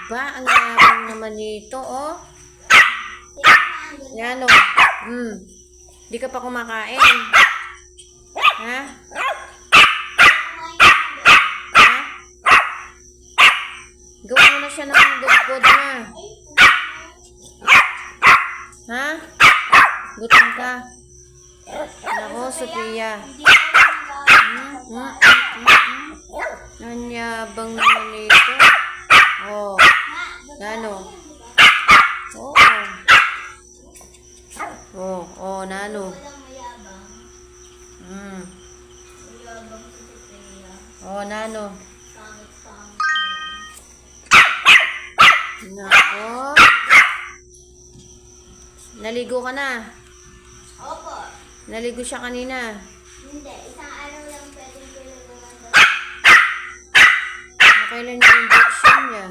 Ba, ang yabang naman nito, oh. Yan, oh. Di ka pa kumakain. Ha? Ha? Gawa mo na siya ng dugod na. Ha? Gutom ka. Nako, Sophia. Ang yabang naman nito. Oh. Nano? Oo. Oh, nano? Oh, nano? Nako. Naligo ka na? Opo. Naligo siya kanina? Hindi. Isang araw lang pwedeng pinagawa. Kailan yung injection niya?